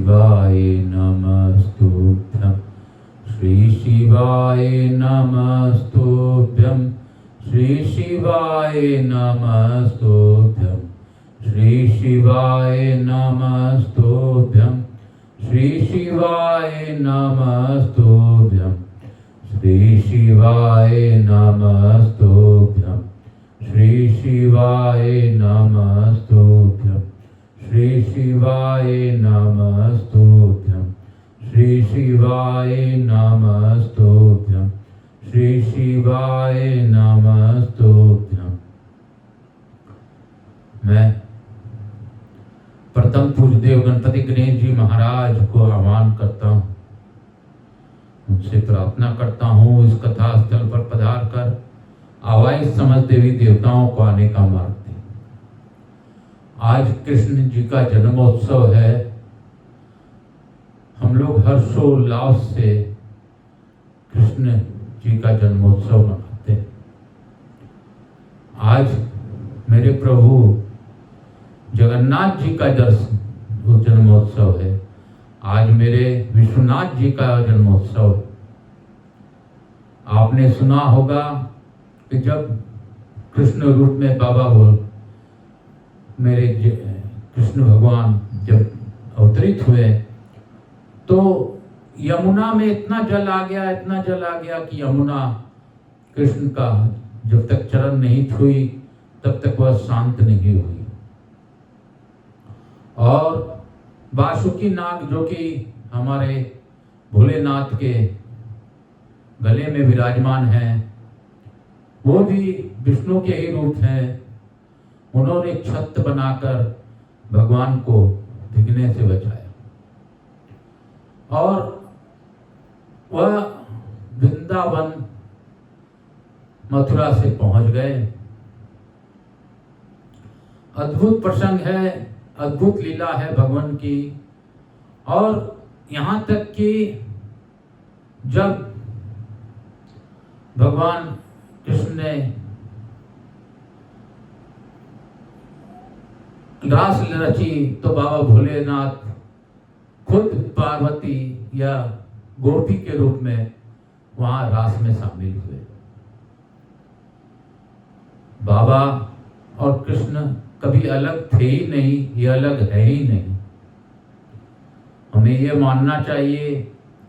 शिवाय नमस्तुभ्यं। श्री शिवाय नमस्तुभ्यं। श्री शिवाय नमस्तुभ्यं। श्री शिवाय नमस्तुभ्यं। श्री शिवाय नमस्तुभ्यं। श्री शिवाय नमस्तुभ्यं। श्री शिवाय नमस्तुभ्यं। श्री शिवाय नमस्तुभ्यं। श्री शिवाय नमस्तुभ्यं। श्री शिवाय नमस्तुभ्यं। मैं प्रथम पूज्यदेव गणपति गणेश जी महाराज को आह्वान करता हूँ, उनसे प्रार्थना करता हूँ इस कथा स्थल पर पधार कर आवाज समझ देवी देवताओं को आने का मार्ग दे। आज कृष्ण जी का जन्मोत्सव है। हम लोग हर्षोल्लास से कृष्ण जी का जन्मोत्सव मनाते हैं। आज मेरे प्रभु जगन्नाथ जी का जन्मोत्सव है। आज मेरे विश्वनाथ जी का जन्मोत्सव है। आपने सुना होगा कि जब कृष्ण रूप में बाबा मेरे कृष्ण भगवान जब अवतरित हुए तो यमुना में इतना जल आ गया, इतना जल आ गया कि यमुना कृष्ण का जब तक चरण नहीं छुई तब तक वह शांत नहीं हुई। और वासुकी नाग जो कि हमारे भोलेनाथ के गले में विराजमान हैं, वो भी विष्णु के ही रूप हैं। उन्होंने छत्र बनाकर भगवान को भीगने से बचाया और वह वृंदावन मथुरा से पहुंच गए। अद्भुत प्रसंग है, अद्भुत लीला है भगवान की। और यहाँ तक कि जब भगवान कृष्ण ने रास रची तो बाबा भोलेनाथ खुद पार्वती या गोपी के रूप में वहां रास में शामिल हुए। बाबा और कृष्ण कभी अलग थे ही नहीं, ये अलग है ही नहीं। हमें ये मानना चाहिए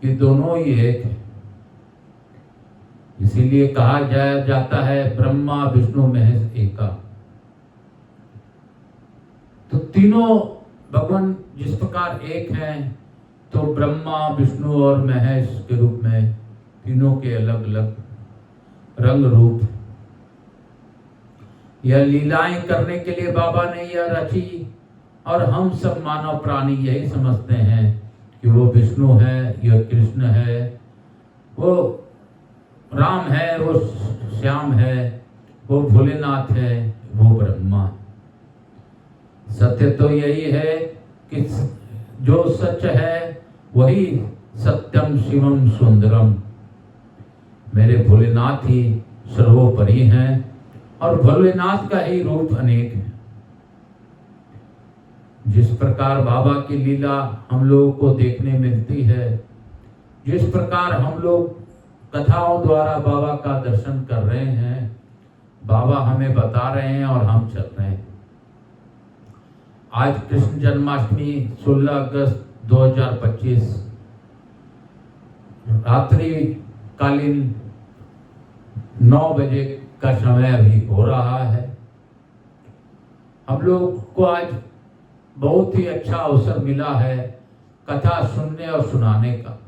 कि दोनों ही एक है। इसीलिए कहा जाता है ब्रह्मा विष्णु महेश एका। तो तीनों भगवान जिस प्रकार एक हैं, तो ब्रह्मा विष्णु और महेश के रूप में तीनों के अलग अलग रंग रूप। यह लीलाएं करने के लिए बाबा ने यह रची और हम सब मानव प्राणी यही समझते हैं कि वो विष्णु है, यह कृष्ण है, वो राम है, वो श्याम है, वो भोलेनाथ है, वो ब्रह्मा है। सत्य तो यही है कि जो सच है वही सत्यम शिवम सुंदरम। मेरे भोलेनाथ ही सर्वोपरि हैं और भोलेनाथ का ही रूप अनेक है। जिस प्रकार बाबा की लीला हम लोगों को देखने मिलती है, जिस प्रकार हम लोग कथाओं द्वारा बाबा का दर्शन कर रहे हैं, बाबा हमें बता रहे हैं और हम चल रहे हैं। आज कृष्ण जन्माष्टमी 16 अगस्त 2025 रात्रि कालीन 9 बजे का समय अभी हो रहा है। हम लोग को आज बहुत ही अच्छा अवसर मिला है कथा सुनने और सुनाने का।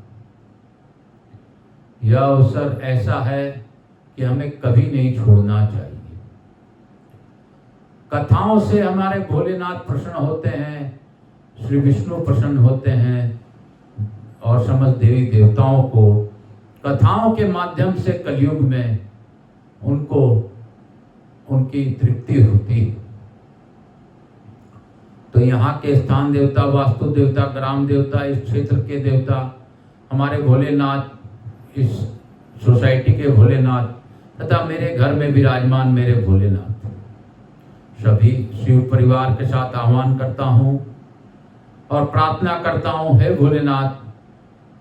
यह अवसर ऐसा है कि हमें कभी नहीं छोड़ना चाहिए। कथाओं से हमारे भोलेनाथ प्रसन्न होते हैं, श्री विष्णु प्रसन्न होते हैं और समस्त देवी देवताओं को कथाओं के माध्यम से कलयुग में उनको उनकी तृप्ति होती है। तो यहाँ के स्थान देवता, वास्तु देवता, ग्राम देवता, इस क्षेत्र के देवता, हमारे भोलेनाथ, इस सोसाइटी के भोलेनाथ तथा मेरे घर में विराजमान मेरे भोलेनाथ, सभी शिव परिवार के साथ आह्वान करता हूँ और प्रार्थना करता हूँ, हे भोलेनाथ,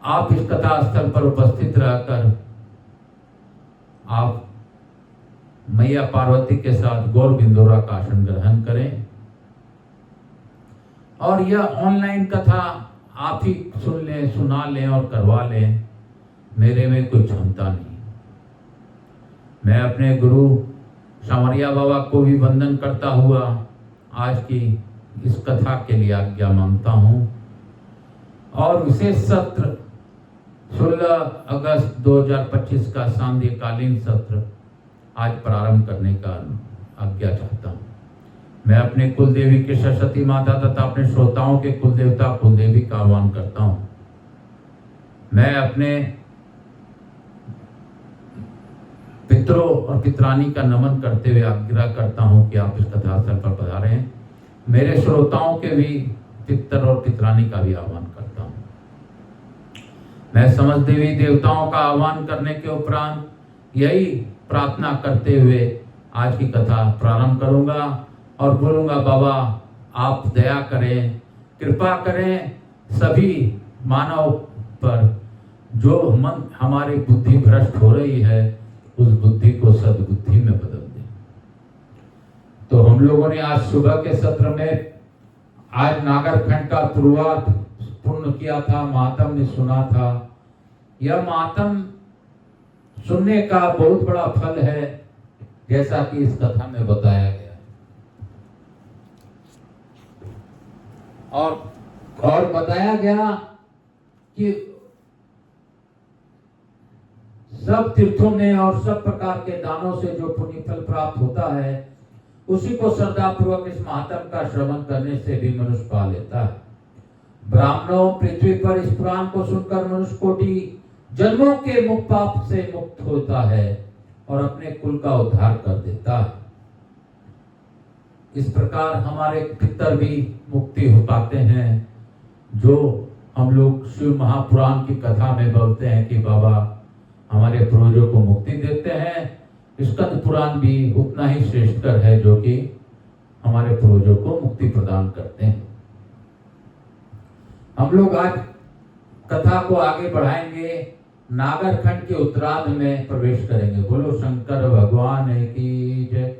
आप इस कथा स्थल पर उपस्थित रहकर आप मैया पार्वती के साथ गौर बिंदोरा का आसन ग्रहण करें और यह ऑनलाइन कथा आप ही सुन लें, सुना लें और करवा लें। मेरे में कोई क्षमता नहीं। मैं अपने गुरु सांवरिया बाबा को भी वंदन करता हुआ आज की इस कथा के लिए आज्ञा मांगता हूँ और विशेष सत्र 16 अगस्त 2025 का सांध्यकालीन सत्र आज प्रारंभ करने का आज्ञा चाहता हूँ। मैं अपने कुलदेवी के सरस्वती माता तथा अपने श्रोताओं के कुलदेवता कुलदेवी का आह्वान करता हूँ। मैं अपने पितरों और पितरानी का नमन करते हुए आग्रह करता हूँ कि आप इस कथा स्थल पर पधारें। मेरे श्रोताओं के भी पितर और पितरानी का भी आह्वान करता हूँ। मैं समस्त देवी देवताओं का आह्वान करने के उपरांत यही प्रार्थना करते हुए आज की कथा प्रारंभ करूंगा और बोलूंगा, बाबा आप दया करें, कृपा करें सभी मानव पर, जो मन हमारी बुद्धि भ्रष्ट हो रही है उस बुद्धि को सद्बुद्धि में बदल दें। तो हम लोगों ने आज सुबह के सत्र में आज नागरखंड का पूर्वार्ध पूर्ण किया था, मातम सुना था। यह मातम सुनने का बहुत बड़ा फल है, जैसा कि इस कथा में बताया गया। और बताया गया कि सब तीर्थों में और सब प्रकार के दानों से जो पुण्य फल प्राप्त होता है उसी को श्रद्धा पूर्वक इस महात्म का श्रवण करने से भी मनुष्य पा लेता है। ब्राह्मणों पृथ्वी पर इस पुराण को सुनकर मनुष्य कोटि जन्मों के मुख पाप से मुक्त होता है और अपने कुल का उद्धार कर देता है। इस प्रकार हमारे पितर भी मुक्ति हो पाते हैं, जो हम लोग शिव महापुराण की कथा में बोलते हैं कि बाबा हमारे पूर्वजों को मुक्ति देते हैं। स्कंद पुराण भी उतना ही श्रेष्ठकर है, जो कि हमारे पूर्वजों को मुक्ति प्रदान करते हैं। हम लोग आज कथा को आगे बढ़ाएंगे, नागरखंड के उत्तरार्ध में प्रवेश करेंगे। बोलो शंकर भगवान की जय,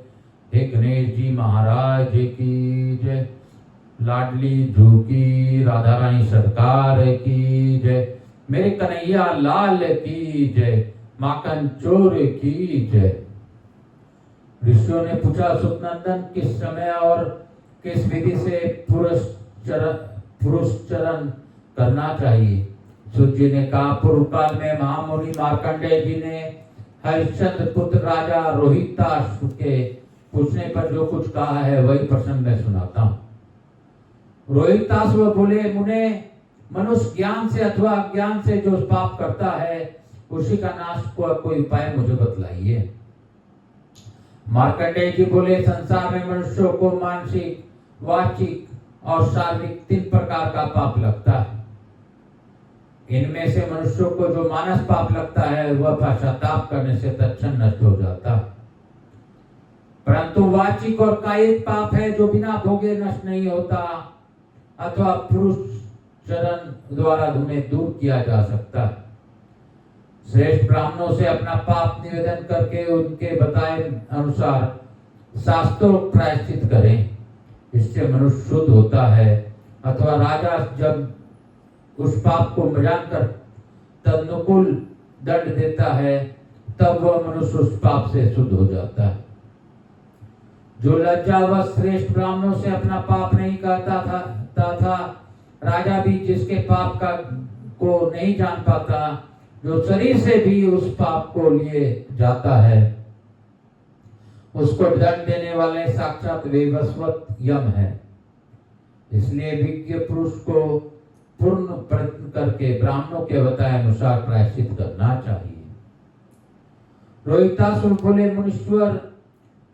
हे गणेश जी महाराज की जय, लाडली झूकी राधा रानी सरकार की जय, मेरे कन्हैया लाल की जय, माखन चोर की जय। ऋषियों ने पूछा, सुतनंदन किस समय और किस विधि से पुरुष चरण करना चाहिए? सूत जी ने कहा, पूर्व काल में महामुनि मार्कंडेय जी ने हरिश्चंद्र पुत्र राजा रोहिताश के पूछने पर जो कुछ कहा है वही प्रसंग मैं सुनाता हूँ। रोहिताश वो बोले, मुने मनुष्य ज्ञान से अथवा अज्ञान से जो पाप करता है उसी का नाश को कोई उपाय मुझे बतलाइए। मार्कंडेय जी बोले, संसार में मनुष्यों को मानसिक, वाचिक और शारीरिक 3 प्रकार का पाप लगता है। इनमें से मनुष्यों को जो मानस पाप लगता है वह पश्चाताप करने से तत्क्षण नष्ट हो जाता है, परंतु वाचिक और कायिक पाप है जो बिना भोगे नष्ट नहीं होता अथवा पुरुष चरण द्वारा उन्हें दूर किया जा सकता है। श्रेष्ठ ब्राह्मणों से अपना पाप निवेदन करके उनके बताए अनुसार शास्त्रों प्रायश्चित करें, इससे मनुष्य शुद्ध होता है। अथवा राजा जब उस पाप को जानकर तदनुकूल दंड देता है तब वह मनुष्य उस पाप से शुद्ध हो जाता है। जो लज्जावश श्रेष्ठ ब्राह्मणों से अपना पाप नहीं कहता था, राजा भी जिसके पाप का को नहीं जान पाता, जो शरीर से भी उस पाप को लिए जाता है, उसको दंड देने वाले साक्षात वैवस्वत यम है। इसलिए विज्ञ पुरुष को पूर्ण प्रयत्न करके ब्राह्मणों के बताए अनुसार प्रायश्चित करना चाहिए। रोहितासुर बोले, मुनीश्वर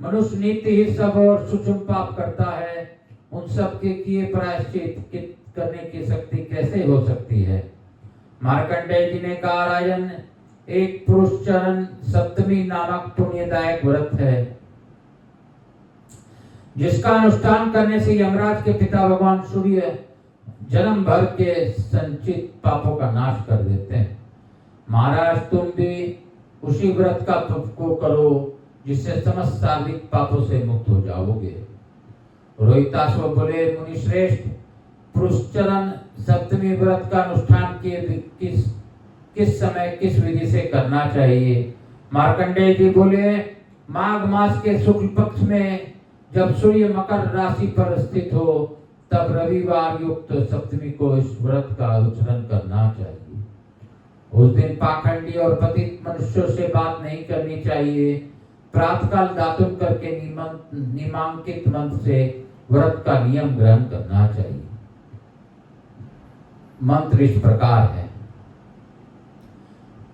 मनुष्य नीति ही सब और सूक्ष्म पाप करता है, उन सब के किए प्रायश्चित करने की शक्ति कैसे हो सकती है? मार्कंडेय जी ने कहा, राजन, एक पुरुष चरण सप्तमी नामक पुण्यदायक व्रत है, जिसका अनुष्ठान करने से यमराज के पिता भगवान सूर्य जन्म भर के संचित पापों का नाश कर देते हैं। महाराज तुम भी उसी व्रत का को करो जिससे समस्त शारीरिक पापों से मुक्त हो जाओगे। रोहिताश्व बोले, मुनि श्रेष्ठ, पुरुषचरण सप्तमी व्रत का अनुष्ठान किस समय किस विधि से करना चाहिए? मार्कंडेय जी बोले, माघ मास के शुक्ल पक्ष में जब सूर्य मकर राशि पर स्थित हो तब रविवार युक्त सप्तमी को इस व्रत का आचरण करना चाहिए। उस दिन पाखंडी और पतित मनुष्यों से बात नहीं करनी चाहिए। प्रातःकाल दातुन करके निमांकित मंत्र से व्रत का नियम ग्रहण करना चाहिए। मंत्र इस प्रकार है,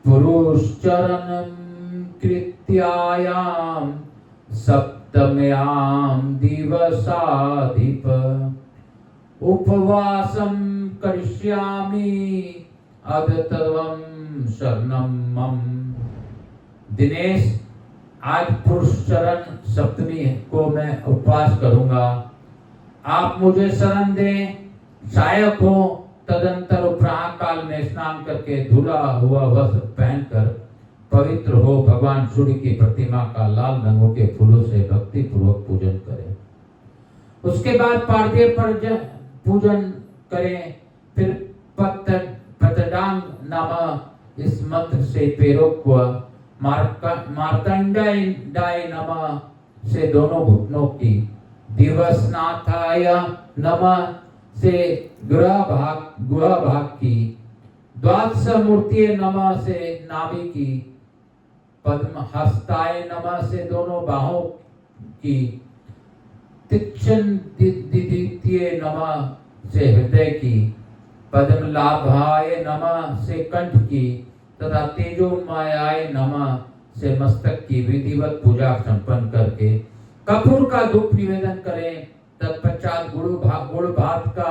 पुरुषचरणं कृत्यायां सप्तम्यां दिवसाधिप उपवासं करिष्यामि अदतवं शरणं मम। दिनेश, आज पुरुषचरण सप्तमी को मैं उपवास करूंगा, आप मुझे शरण दें। सहायक हो, तदंतर उपराह काल में स्नान करके धुला हुआ वस्त्र पहनकर पवित्र हो भगवान सूर्य की प्रतिमा का लाल रंगों के फूलों से भक्ति पूर्वक पूजन करें। उसके बाद पार्थिव पर पूजन करें। फिर पतडांग नाम इस मंत्र से पैरों को मार्तंडाय नमः से दोनों घुटनों की, दिवसनाथाय नमः से गुहा भाग की, द्वादश मूर्ति नमः से नाभि की, पद्म हस्ताय नमः से दोनों बाहों की, तीक्ष्ण दिदित्ये नमः से हृदय की, पद्म लाभाय नमः से कंठ की तथा तेजोमयाय नमः से मस्तक की विधिवत पूजा संपन्न करके कपूर का धूप निवेदन करें। तत्पश्चात गुड़ भात का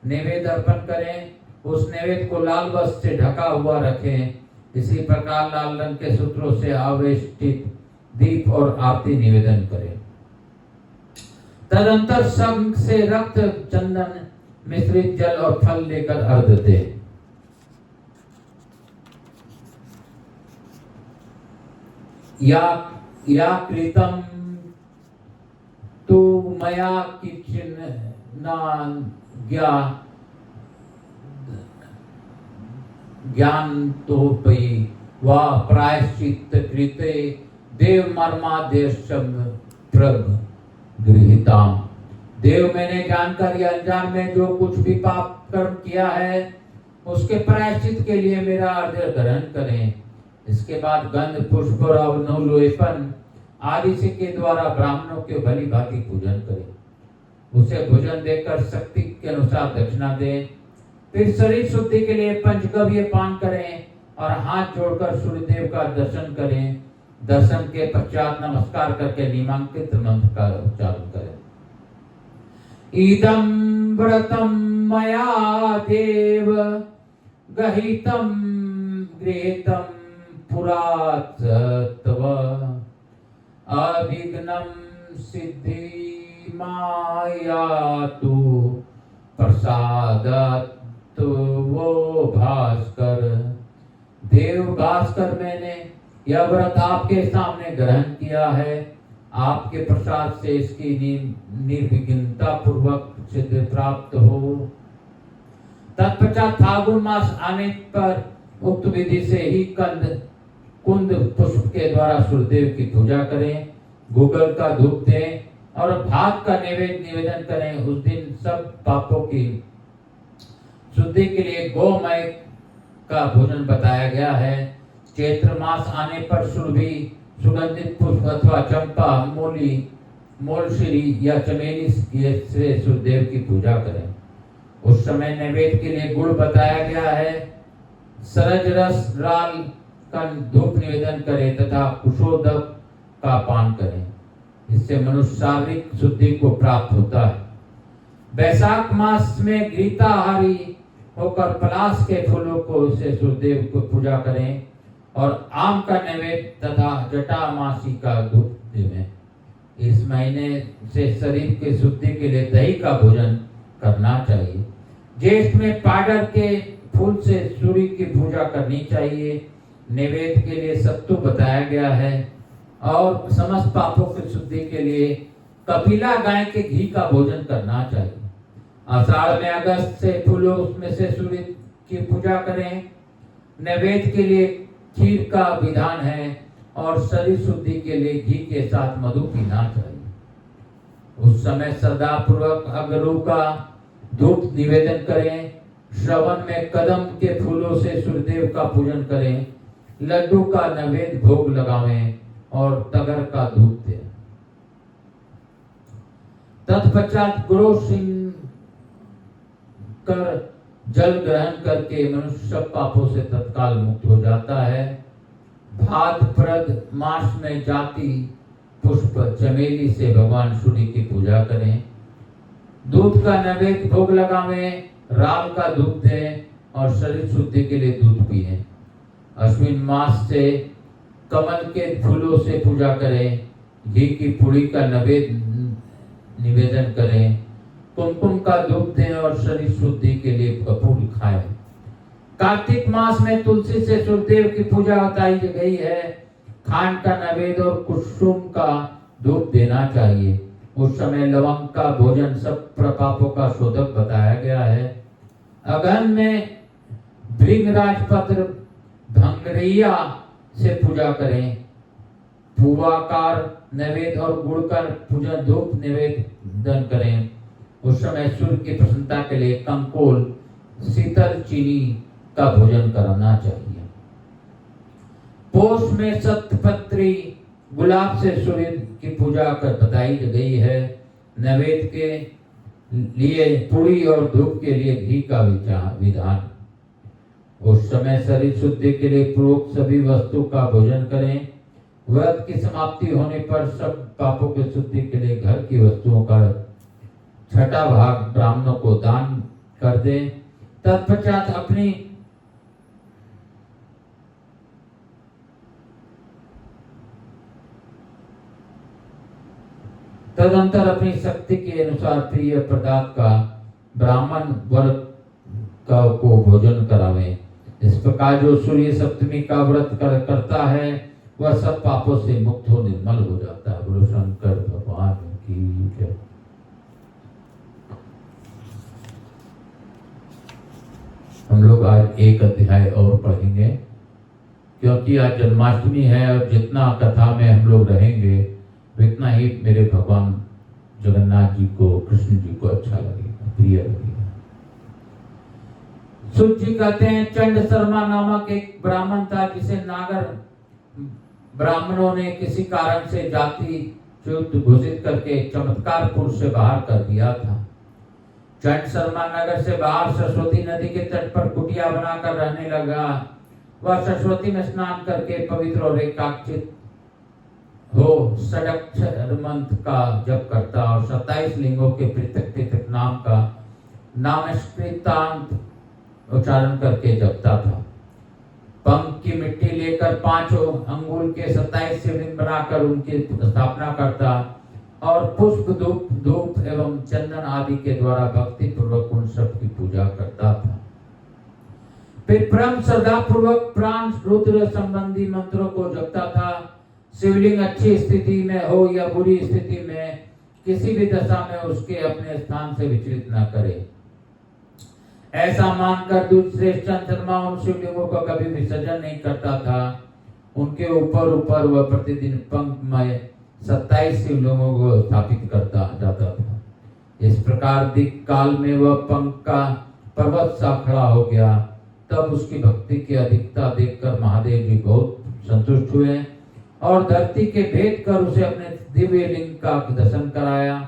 नैवेद्य अर्पण करें। उस नैवेद्य को लाल वस्त्र से ढका हुआ रखें। इसी प्रकार लाल रंग के सूत्रों से आवेष्टित दीप और आरती निवेदन करें। तदंतर संग से रक्त, चंदन मिश्रित जल और फल लेकर अर्घ्य दें। या कृतम तो मया किंचिन ज्ञान तो पई वा प्रायश्चित कृते देव मर्मादेशम प्रभ गृहीताम। देव, मैंने जानकर या अनजान में जो कुछ भी पाप कर्म किया है उसके प्रायश्चित के लिए मेरा अर्घ्य ग्रहण करें। इसके बाद गंध, पुष्प और नवलेपन आदि से के द्वारा ब्राह्मणों के भली भांति पूजन करें। उसे भोजन देकर शक्ति के अनुसार दक्षिणा दें। फिर शरीर शुद्धि के लिए पंचगव्य पान करें और हाथ जोड़कर सूर्यदेव का दर्शन करें। दर्शन के पश्चात नमस्कार करके निमांकित मंत्र का उच्चारण करें। इदं व्रतं मया देव गहितं गृहीतं पुरातत्व अभिघ्नं सिद्धि मायातु प्रसादत वो भास्कर। देव भास्कर, मैंने यह व्रत आपके सामने ग्रहण किया है। आपके प्रसाद से इसकी निर्विघ्नता पूर्वक सिद्धि प्राप्त हो। तत्पश्चात फागुन मास आने पर उक्त विधि से ही कुंद पुष्प के द्वारा सूर्यदेव की पूजा करें। गूगल का धूप दें और भात का नैवेद्य निवेदन करें। उस दिन सब पापों की शुद्धि के लिए गोमय का भोजन बताया गया है। चैत्र मास आने पर सुरभि, सुगंधित पुष्प अथवा चंपा, मोलश्री या चमेली से सूर्यदेव की पूजा करें। उस समय नैवेद्य के लिए गुड़ बताया गया है। सरज रस राल का धूप निवेदन करें तथा कुशोदक का पान करें। इससे मनुष्य शारीरिक शुद्धि को प्राप्त होता है। वैशाख मास में गीताहारी होकर पलाश के फूलों को से सूर्यदेव को पूजा करें और आम का नैवेद्य तथा जटामासी का धूप दें। इस महीने से शरीर की शुद्धि के लिए दही का भोजन करना चाहिए। ज्येष्ठ में पाडर के फूल से सूर्य की पूजा करनी चाहिए। नैवेद्य के लिए सत्तू बताया गया है और समस्त पापों की शुद्धि के लिए कपिला गाय के घी का भोजन करना चाहिए। आषाढ़ में अगस्त से फूलों उसमें से सूर्य की पूजा करें। नैवेद्य के लिए खीर का विधान है और शरीर शुद्धि के लिए घी के साथ मधु पीना चाहिए। उस समय श्रद्धा पूर्वक अगरू का धूप निवेदन करें। श्रवण में कदम के फूलों से सूर्यदेव का पूजन करें। लड्डू का नैवेद्य भोग लगावें और तगर का धूप दें। तत्पश्चात गुरु सिंह कर जल ग्रहण करके मनुष्य सब पापों से तत्काल मुक्त हो जाता है। भाद्रपद मास में जाति पुष्प चमेली से भगवान सूर्य की पूजा करें। दूध का नैवेद्य भोग लगावें, राल का दूध दें और शरीर शुद्धि के लिए दूध पिएं। अश्विन मास से कमल के फूलों से पूजा करें। घी की पूड़ी का नैवेद्य निवेदन करें। कुमकुम का दूध दें और शरीर शुद्धि के लिए कपूर खाएं। कार्तिक मास में तुलसी से सूर्यदेव की पूजा बताई गई है। खांड का नैवेद्य और कुसुम का दूध देना चाहिए। उस समय लवंग का भोजन सब पापों का शोधक बताया गया है। अगहन में भृंगराजपत्र भंगरिया से पूजा करें। पूवाकार नैवेद्य और गुड़ का पूजन धूप निवेदन करें। उस समय सूर्य की प्रसन्नता के लिए कंकोल शीतल चीनी का भोजन करना चाहिए। पोष में सतपत्री गुलाब से सूर्य की पूजा कर बताई गई है। नैवेद्य के लिए पूरी और धूप के लिए घी का विधान। उस समय शरीर शुद्धि के लिए पूर्वक सभी वस्तु का भोजन करें। व्रत की समाप्ति होने पर सब पापों की शुद्धि के लिए घर की वस्तुओं का छठा भाग ब्राह्मणों को दान कर दें। तत्पश्चात तदंतर अपनी शक्ति के अनुसार प्रिय पदार्थ का ब्राह्मण वर्ग को भोजन करावें। इस प्रकार जो सूर्य सप्तमी का व्रत करता है वह सब पापों से मुक्त हो निर्मल हो जाता है। गुरु शंकर भगवान की जय। हम लोग आज एक अध्याय और पढ़ेंगे क्योंकि आज जन्माष्टमी है और जितना कथा में हम लोग रहेंगे उतना ही मेरे भगवान जगन्नाथ जी को कृष्ण जी को अच्छा लगेगा, प्रिय लगेगा। सूत जी कहते हैं चंड शर्मा नामक एक ब्राह्मण था जिसे नागर ब्राह्मणों ने किसी कारण से जाति च्युत घोषित करके चमत्कारपुर से बाहर कर दिया था। चंड शर्मा नगर से बाहर सरस्वती नदी के तट पर कुटिया बनाकर रहने लगा। वह सरस्वती में स्नान करके पवित्र और एकाग्रचित हो षडक्षर मंत्र का जप करता और 27 लिंगों के पृथक पृथक नाम का नामस्कृतांत उच्चारण करके जपता था। पंख की मिट्टी लेकर 5 अंगुल के 27 शिवलिंग बनाकर उनकी स्थापना करता और पुष्प धूप एवं चंदन आदि के द्वारा भक्ति पूर्वक उन सब की पूजा करता था। फिर परम श्रद्धा पूर्वक प्राण रुद्र संबंधी मंत्रों को जपता था। शिवलिंग अच्छी स्थिति में हो या बुरी स्थिति में किसी भी दशा में उसके अपने स्थान से विचलित न करे। ऐसा मानकर दूसरे चंद्रमा उन शिवलिंगों का कभी विसर्जन नहीं करता था। उनके ऊपर वह प्रतिदिन पंख में 27 शिवलिंगों को स्थापित करता जाता था। इस प्रकार दिक काल में वह पंख का पर्वत सा खड़ा हो गया। तब उसकी भक्ति की अधिकता देखकर महादेव जी बहुत संतुष्ट हुए और धरती के भेद कर उसे अपने दिव्य लिंग का दर्शन कराया।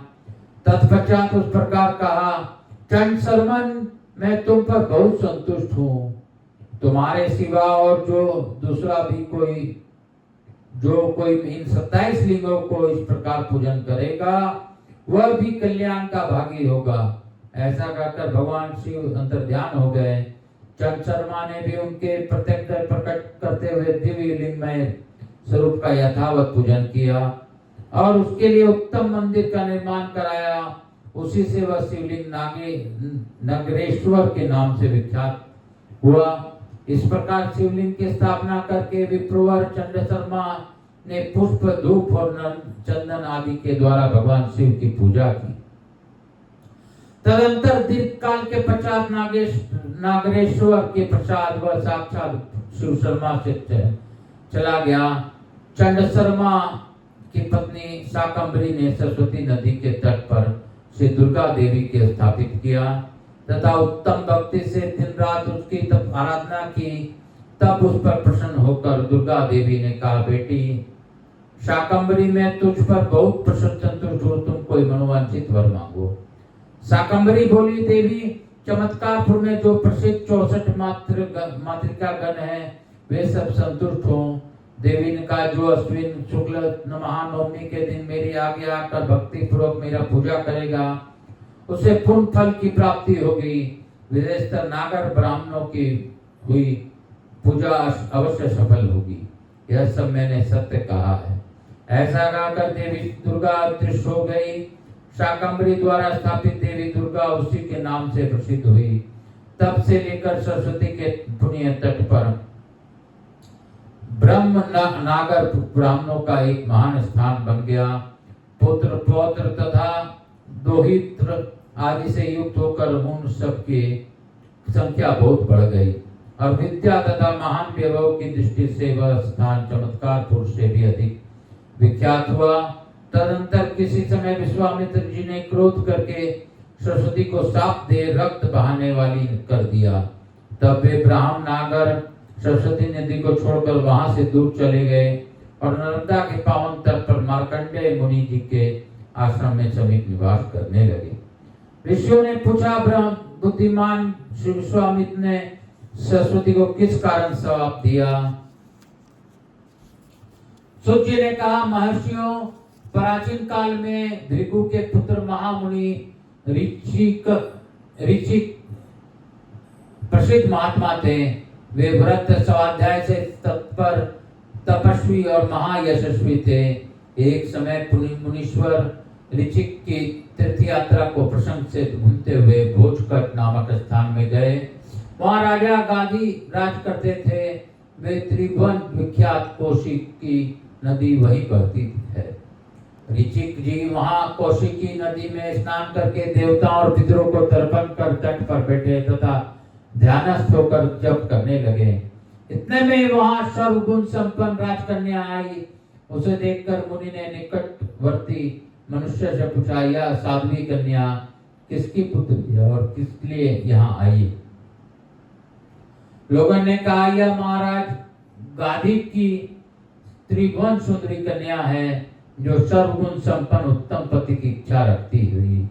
तत्पश्चात उस प्रकार कहा, चंड शर्मन मैं तुम पर बहुत संतुष्ट हूँ। तुम्हारे सिवा और जो दूसरा भी कोई इन 27 लिंगों को इस प्रकार पूजन करेगा वह भी कल्याण का भागी होगा। ऐसा कहकर भगवान शिव अंतर्ध्यान हो गए। चंड शर्मा ने भी उनके प्रत्यक्ष प्रकट करते हुए दिव्य लिंग में स्वरूप का यथावत पूजन किया और उसके लिए उत्तम मंदिर का निर्माण कराया। उसी से वह शिवलिंग नगरेश्वर के नाम से विख्यात हुआ। इस प्रकार शिवलिंग की स्थापना करके विप्रवर चंड शर्मा ने पुष्प, धूप और चंदन आदि के द्वारा भगवान शिव की पूजा की। तदंतर दीर्घ काल के पश्चात नागेश्वर के प्रसाद वह साक्षात शिव शर्मा से चला गया। चंड शर्मा की पत्नी शाकंभरी ने सरस्वती नदी के तट पर श्री दुर्गा देवी के स्थापित किया तथा उत्तम भक्ति से दिन रात उसकी तब आराधना की। तब उस पर प्रसन्न होकर दुर्गा देवी ने कहा, बेटी शाकंभरी, मैं तुझ पर बहुत प्रसन्न संतुष्ट हूँ, तुम कोई मनोवांछित वर मांगो। शाकंभरी बोली, देवी चमत्कारपुर में जो प्रसिद्ध 64 मातृका गण है वे सब संतुष्ट हों। देवी ने कहा, जो अश्विन शुक्ल महानवमी के दिन मेरी आगे आकर भक्ति पूर्वक मेरा पूजा करेगा उसे पुण्य फल की प्राप्ति होगी। विशेषकर नागर ब्राह्मणों की हुई पूजा अवश्य सफल होगी। यह सब मैंने सत्य कहा है। ऐसा कहकर देवी दुर्गा अदृश्य हो गई। शाकंभरी द्वारा स्थापित देवी दुर्गा उसी के नाम से प्रसिद्ध हुई। तब से लेकर सरस्वती के पुण्य तट पर ब्रह्म नागर ब्राह्मणों का एक महान स्थान बन गया। पुत्र पौत्र तथा दोहित्र आदि से युक्त होकर उन सब की संख्या बहुत बढ़ गई और विद्या तथा महान वैभव की दृष्टि से वह स्थान चमत्कारपुर से भी अधिक विख्यात हुआ। तदंतर किसी समय विश्वामित्र जी ने क्रोध करके सरस्वती को शाप दे रक्त बहाने वाली कर दिया। तब वे ब्राह्मण नागर सरस्वती नदी को छोड़कर वहां से दूर चले गए और नर्मदा के पावन तट पर मार्कंडेय मुनि जी के आश्रम में समीप निवास करने लगे। ऋषियों ने पूछा, बुद्धिमान विश्वामित्र ने सरस्वती को किस कारण श्राप दिया? सूर्य ने कहा, महर्षियों, प्राचीन काल में भृगु के पुत्र महामुनि ऋचिक प्रसिद्ध महात्मा थे। वे व्रत स्वाध्याय से तत्पर तपस्वी और महायशस्वी थे। एक समय मुनीश्वर ऋचिक की तीर्थ यात्रा को प्रसंग से घूमते हुए भोजकट नामक स्थान में गए। वहाँ राजा गादी राज करते थे। वे त्रिभुवन विख्यात कौशिकी नदी वहीं बहती है। ऋचिक जी वहाँ कौशिकी नदी में स्नान करके देवताओं और पितरों को तर्पण कर तट पर बैठे तथा ध्यानस्थ होकर जप करने लगे। इतने में वहाँ सर्वगुण संपन्न राजकन्या आई। उसे देखकर मुनि ने निकटवर्ती मनुष्य से पूछा, यह साध्वी कन्या किसकी पुत्री है और किस लिए यहाँ आई? लोगों ने कहा, यह महाराज गाधी की त्रिभुवन सुंदरी कन्या है जो सर्वगुण संपन्न उत्तम पति की इच्छा रखती हुई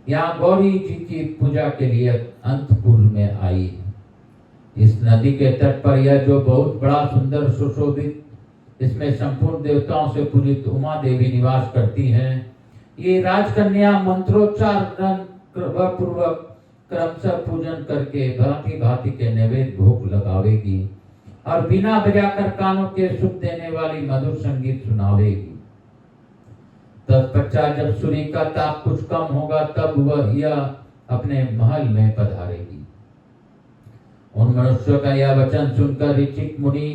यहाँ गौरी जी की पूजा के लिए अंतपुर में आई है। इस नदी के तट पर यह जो बहुत बड़ा सुंदर सुशोभित, इसमें संपूर्ण देवताओं से पूजित उमा देवी निवास करती हैं। ये राजकन्या मंत्रोच्चार पूर्वक क्रमशः पूजन करके भांति भांति के नैवेद्य भोग लगावेगी और बिना बजाकर कानों के सुख देने वाली मधुर संगीत सुनावेगी। तत्पश्चात जब सूर्य का ताप कुछ कम होगा तब वह यह अपने महल में पधारेगी। उन मनुष्यों का यह वचन सुनकर ऋचिक मुनि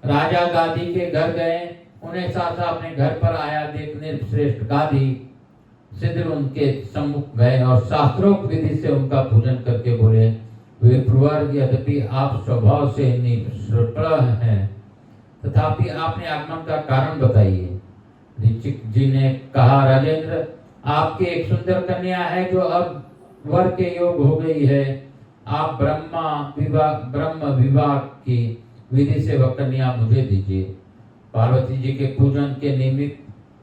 राजा गादी के घर गए। उन्हें साथ अपने घर पर आया देखने श्रेष्ठ गादी सिद्ध उनके सम्मुख गए और शास्त्रोक्त विधि से उनका पूजन करके बोले, वे प्रवर, यद्यपि आप स्वभाव से निष्प्रह हैं तथापि आपने आगमन का कारण बताइए। ऋचिक जी ने कहा, राजेंद्र, आपकी एक सुंदर कन्या है जो अब वर के योग हो गई है। आप ब्रह्म विवाह की विधि से वह कन्या मुझे दीजिए। पार्वती जी के पूजन के निमित्त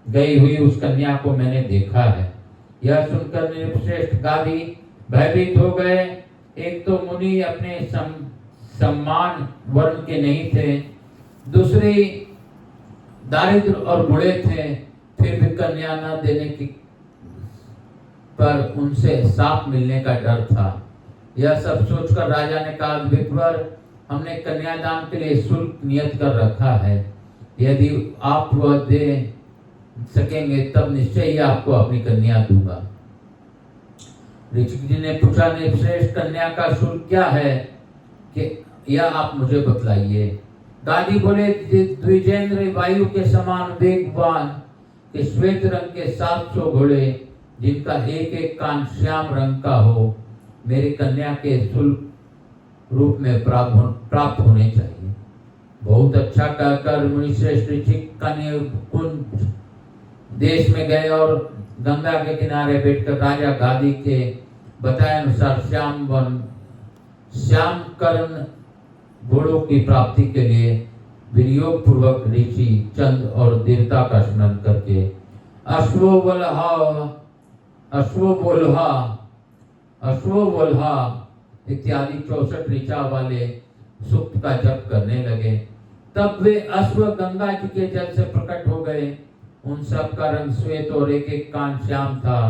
गई हुई उस कन्या को मैंने देखा है। यह सुनकर निर्श्रेष्ठ गादी भयभीत हो गए। एक तो मुनि अपने सम्मान वर्ण के नहीं थे, दूसरी दारिद्र और बूढ़े थे, फिर भी कन्या न देने की पर उनसे शाप मिलने का डर था। यह सब सोचकर राजा ने कहा, विप्रवर, हमने कन्यादान के लिए शुल्क नियत कर रखा है। यदि आप वह दे सकेंगे तब निश्चय ही आपको अपनी कन्या दूंगा। ऋषिक जी ने पूछा, श्रेष्ठ कन्या का शुल्क क्या है कि यह आप मुझे बतलाइए। दादी बोले, द्विजेंद्र वायु के समान वेगवान के श्वेत रंग के 700 घोड़े जिनका एक एक कान श्याम रंग का हो, मेरी कन्या के शुल्क रूप में प्राप्त होने चाहिए। बहुत अच्छा कहकर मुनिश्रेष्ठ ऋषिक कन्या कुंज देश में गए और गंगा के किनारे बैठकर राजा गादी के बताए अनुसार श्याम कर्ण घोड़ों की प्राप्ति के लिए विनियोग पूर्वक ऋषि चंद और देवता का स्मरण करके अश्वोल्हा इत्यादि 64 ऋचा वाले सूक्त का जप करने लगे। तब वे अश्व गंगा जी के जल से प्रकट हो गए। उन सब का रंग श्वेत और एक एक कान श्याम था।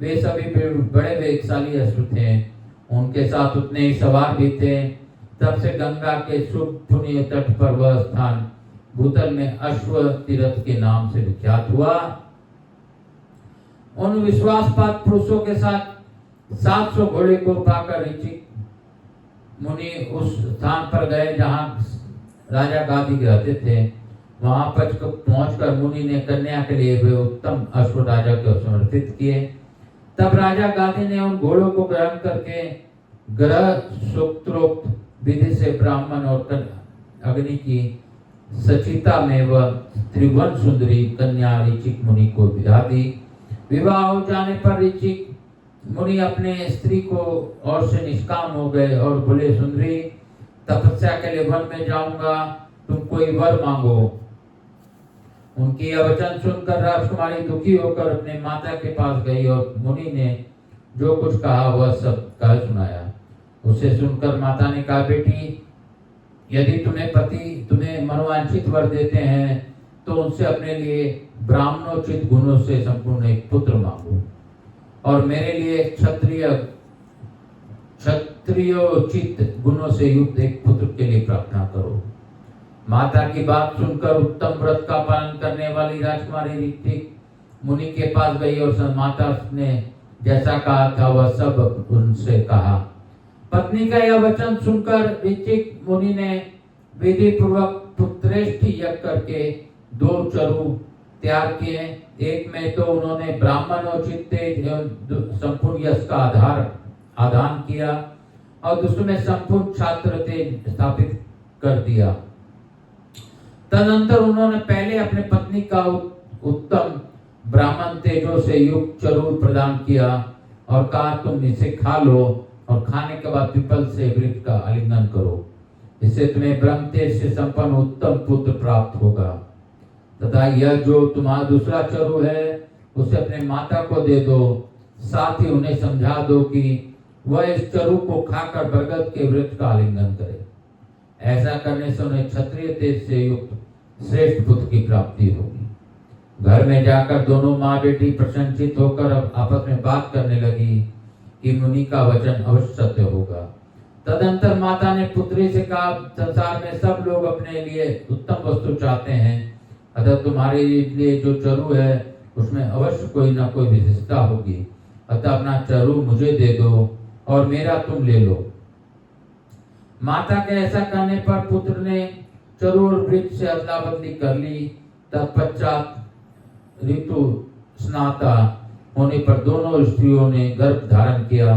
वे सभी बड़े वेगशाली अश्व थे, उनके साथ उतने ही सवार भी थे। तब से गंगा के शुभ पुण्य तट पर वह स्थान भूतल में अश्व तीर्थ के नाम से विख्यात हुआ। उन विश्वासपात पुरुषों के साथ 700 घोड़े को पाकर ऋषिक मुनि उस स्थान पर गए जहां राजा गादी रहते थे। वहां पर पहुंचकर मुनि ने कन्या के लिए वे उत्तम अश्व राजा को समर्पित किए। तब राजा गादी ने उन घोड़ों को ग्रहण करके ग्रह सूत्रोक्त विधि से ब्राह्मण और अग्नि की सचिता में वह त्रिभुवन सुंदरी कन्या ऋषिक मुनि को विदा दी। विवाह हो जाने पर ऋषिक मुनि अपने स्त्री को और से निष्काम हो गए और बोले, सुंदरी, तपस्या के लिए वन में जाऊंगा, तुम कोई वर मांगो। उनकी यह वचन सुनकर राजकुमारी दुखी होकर अपने माता के पास गई और मुनि ने जो कुछ कहा वह सब कह सुनाया। उसे सुनकर माता ने कहा, बेटी, यदि तुम्हें पति तुम्हें मनोवांछित वर देते हैं तो उनसे अपने लिए ब्राह्मणोचित गुणों से संपूर्ण एक पुत्र मांगो और मेरे लिए क्षत्रियोचित गुणों से युक्त एक पुत्र के लिए प्रार्थना करो। माता की बात सुनकर उत्तम व्रत का पालन करने वाली राजकुमारी ऋषिक मुनि के पास गई और माता ने जैसा कहा था वह सब उनसे कहा। पत्नी का यह वचन सुनकर ऋषिक मुनि ने विधि पूर्वक पुत्रेष्टि यज्ञ करके 2 चरु तैयार किए। एक में तो उन्होंने ब्राह्मणोचित तेज एवं संपूर्ण यश का आधान किया और दूसरे में संपूर्ण छात्र तेज स्थापित कर दिया। तदनंतर उन्होंने पहले अपने पत्नी का उत्तम ब्राह्मण तेजों से युक्त चरूर प्रदान किया और कहा, तुम इसे खा लो और खाने के बाद पीपल से वृक्ष का आलिंगन करो, इससे तुम्हें ब्रह्म तेज से संपन्न उत्तम पुत्र प्राप्त होगा। तथा यह जो तुम्हारा दूसरा चरु है उसे अपने माता को दे दो। साथ ही उन्हें समझा दो कि वह इस चरु को खाकर बरगद के वृक्ष का आलिंगन करे। ऐसा करने से उन्हें क्षत्रिय तेज से युक्त श्रेष्ठ पुत्र की प्राप्ति होगी। घर में जाकर दोनों माँ बेटी प्रसन्नचित होकर आपस में बात करने लगी कि मुनि का वचन अवश्य सत्य होगा। तदंतर माता ने पुत्री से कहा, संसार में सब लोग अपने लिए उत्तम वस्तु चाहते हैं, अतः तुम्हारे लिए जो चरु है उसमें अवश्य कोई ना कोई विशेषता होगी। अतः अपना चरु मुझे दे दो और मेरा तुम ले लो। माता के ऐसा कहने पर पुत्र ने चरु और वृक्ष से अदला बदली कर ली। तत्पश्चात ऋतु स्नाता होने पर दोनों स्त्रियों ने गर्भ धारण किया।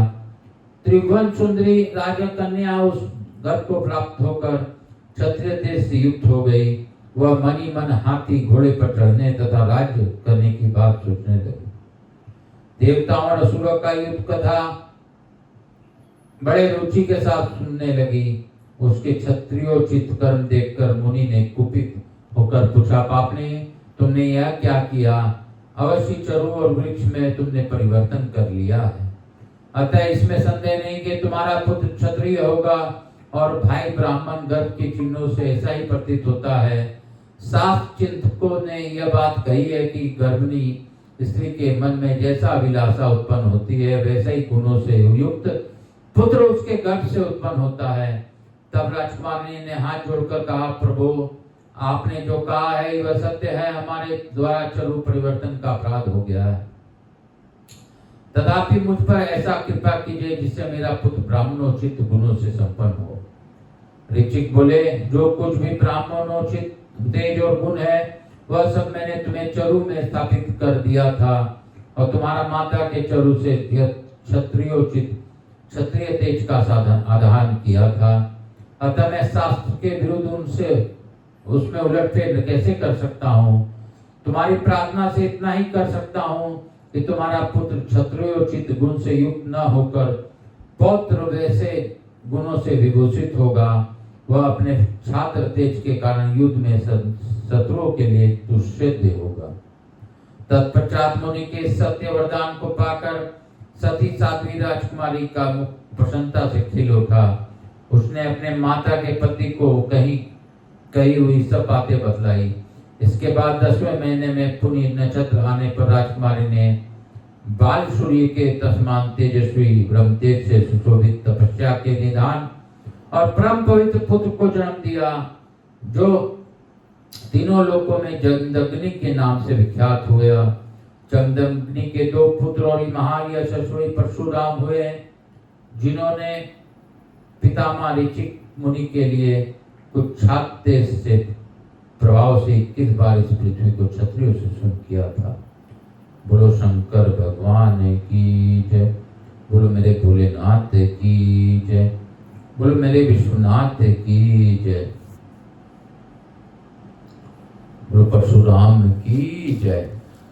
त्रिभुवन सुंदरी राजा कन्या उस गर्भ को प्राप्त होकर क्षत्रिय तेज से युक्त हो गई। वह मनी मन हाथी घोड़े पर चढ़ने तथा राज्य करने की बात सोचने लगी। देवताओं और असुरों का युद्ध कथा बड़े रुचि के साथ सुनने लगी। उसके क्षत्रियोचित कर्म देखकर मुनि ने कुपित होकर पूछा, पापने, तुमने यह क्या किया? अवश्य चरु और वृक्ष में तुमने परिवर्तन कर लिया है। अतः इसमें संदेह नहीं कि तुम्हारा पुत्र क्षत्रिय होगा और भाई ब्राह्मण गर्भ के चिन्हों से ऐसा ही प्रतीत होता है। शास्त्र चिंतकों ने यह बात कही है कि गर्भिणी स्त्री के मन में जैसा अभिलाषा उत्पन्न होती है वैसा ही गुणों से युक्त पुत्र उसके गर्भ से उत्पन्न होता है। तब राजकुमारी ने हाथ जोड़कर कहा, प्रभु, आपने जो कहा है वह सत्य है। हमारे द्वारा चरु परिवर्तन का अपराध हो गया है। तथापि मुझ पर ऐसा कृपा कीजिए जिससे मेरा पुत्र ब्राह्मणोचित गुणों से संपन्न हो। ऋचिक बोले, जो कुछ भी ब्राह्मणोचित तेज और गुण है वह सब मैंने तुम्हें चरु में स्थापित कर दिया था, और तुम्हारा माता के चरु से क्षत्रियोचित क्षत्रिय तेज का साधन आधान किया था। अतः मैं शास्त्र के विरुद्ध उसमें उलटफेर कैसे कर सकता हूँ? तुम्हारी प्रार्थना से इतना ही कर सकता हूँ कि तुम्हारा पुत्र क्षत्रियोचित गुण से युक्त न होकर पौत्र वैसे गुणों से विभूषित होगा। वह अपने छात्र तेज के कारण युद्ध में शत्रुओं के लिए दुष्सिद्ध होगा। तत्पश्चात मुनि के सत्य वरदान को पाकर सती साध्वी राजकुमारी का मुख प्रसन्नता से खिल उठा। उसने अपने माता के पति को कही हुई सब बातें बतलाई। इसके बाद 10वें महीने में पुण्य नक्षत्र आने पर राजकुमारी ने बाल सूर्य के तस्मान तेजस्वी ब्रह्म तेज से सुशोभित तपस्या के निधान और परम पवित्र पुत्र को जन्म दिया, जो तीनों लोकों में जमदग्नि के नाम से विख्यात हुआ। जमदग्नि के 2 पुत्र और महान यशस्वी परशुराम हुए, जिन्होंने पितामह ऋचिक मुनि के लिए कुछ छात्र से प्रभाव से 21 बार इस पृथ्वी को क्षत्रियों से सुन किया था। बोलो शंकर भगवान की जय, बोलो मेरे भोलेनाथ की जय, बोलो मेरे विश्वनाथ की जय, बोलो परशुराम की जय।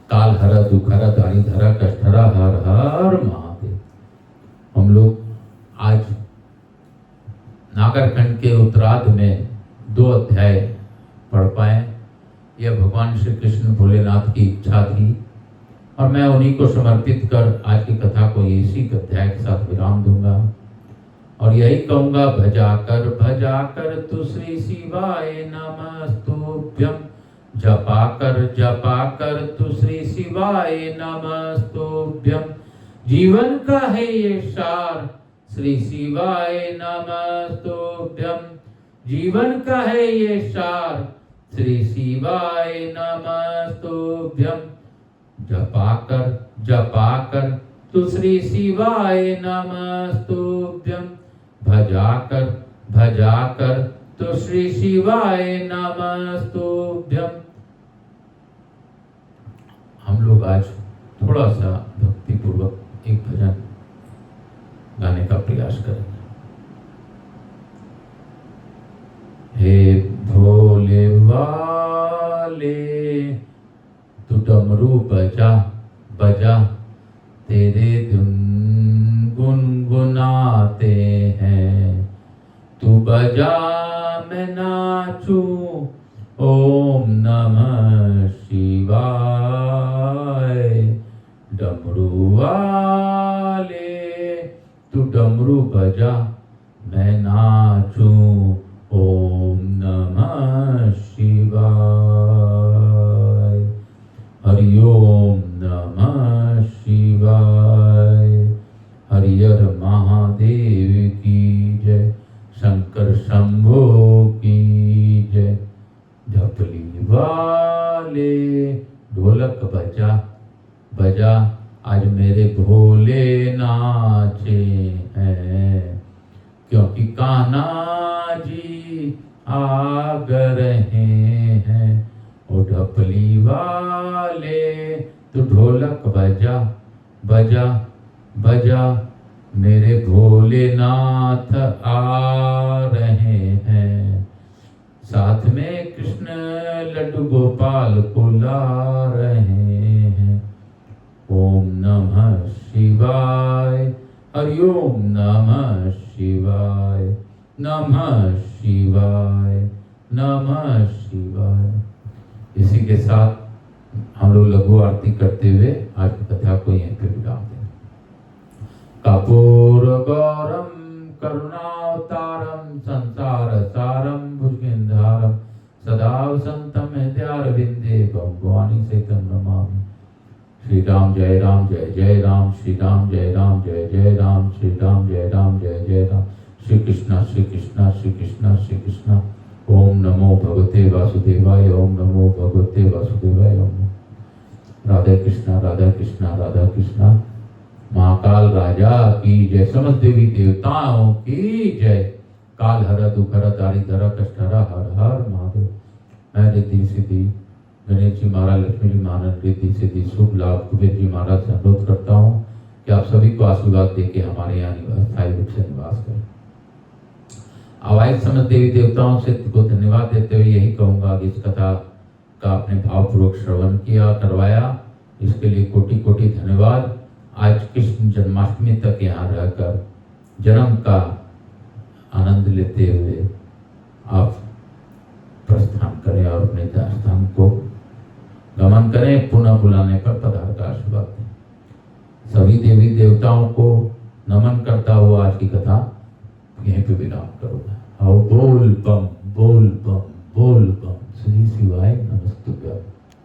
काल हरा दुख हरा दाढ़ी धरा कष्ट हरा हर हर महादेव। हम लोग आज नागरखंड के उत्तरार्ध में 2 अध्याय पढ़ पाए। यह भगवान श्री कृष्ण भोलेनाथ की इच्छा थी और मैं उन्हीं को समर्पित कर आज की कथा को इसी अध्याय के साथ विराम दूंगा और यही कहूंगा, भजा कर तु श्री शिवाय नमस्तुभ्यं, जपा कर तु श्री शिवाय नमस्तुभ्यं। जीवन का है ये सार, श्री शिवाय नमस्तुभ्यं। जीवन का है ये सार, श्री शिवाय नमस्तुभ्यं। जपा कर तु श्री शिवाय नमस्तुभ्यं। भजा कर तु श्री शिवाय नमस्तुभ्यं। हम लोग आज थोड़ा सा भक्ति पूर्वक एक भजन गाने का प्रयास करेंगे। हे भोले वाले तू डमरू बजा तेरे धुन गुनगुनाते हैं। तू बजा मैं नाचूं, ओम नमः शिवाय। डमरू वाले तू डमरू बजा मैं नाचूं, ओम नमः शिवाय। हरि ओम नमः शिवाय। हरिहर महादेव की जय, शंकर शंभो की जय। ढपली वाले ढोलक बजा आज मेरे भोले नाचे हैं, क्योंकि कान्हा जी आ रहे हैं। ओ ढपली वाले तू ढोलक बजा मेरे भोलेनाथ आ रहे हैं। साथ में कृष्ण लड्डू गोपाल को ला रहे हैं। ओम नमः शिवाय। हरि ओम नमः शिवाय। नमः शिवाय। नमः शिवाय। इसी के साथ हम लोग लघु आरती करते हुए आज की कथा को यहीं पे विराम दें। कपूर गौरम करुणावतारम संसार सारम भुजगेंद्रहारम सदा वसंतम हृदयारविंदे भगवानी सहितं नमामि। श्री राम जय राम जय जय राम, श्री राम जय राम जय जय राम, श्री राम जय राम जय जय राम। श्री कृष्णा श्री कृष्णा श्री कृष्णा श्री कृष्णा। ओम नमो भगवते वासुदेवाय। ओम नमो भगवते वासुदेवाय। ओम राधा कृष्णा राधा कृष्णा राधा कृष्णा। महाकाल राजा की जय, समस्त देवी देवताओं की जय। काल हर दुख हर दारी धरा कष्ट हरा, हर हर महादेव। मैं रिद्धि सिद्धि गणेश जी महाराज, लक्ष्मी जी महाराज, रिद्धि सिद्धि शुभ लाभ कुबेर जी महाराज से अनुरोध करता हूँ कि आप सभी को आशीर्वाद देके हमारे यहाँ स्थायी रूप से निवास करें। आवाज समस्त देवी देवताओं से को धन्यवाद देते हुए यही कहूँगा कि इस कथा का आपने भावपूर्वक श्रवण किया, करवाया, इसके लिए कोटि कोटि धन्यवाद। आज कृष्ण जन्माष्टमी तक यहाँ रहकर जन्म का आनंद लेते हुए आप प्रस्थान करें और अपने स्थान को गमन करें। पुनः बुलाने पर पधार का आशीर्वाद दें। सभी देवी देवताओं को नमन करता हुआ आज की कथा यहीं पे विराम करूंगा। बोल बम बोल बम बोल बम। श्री शिवाय नमस्तुभ्यं।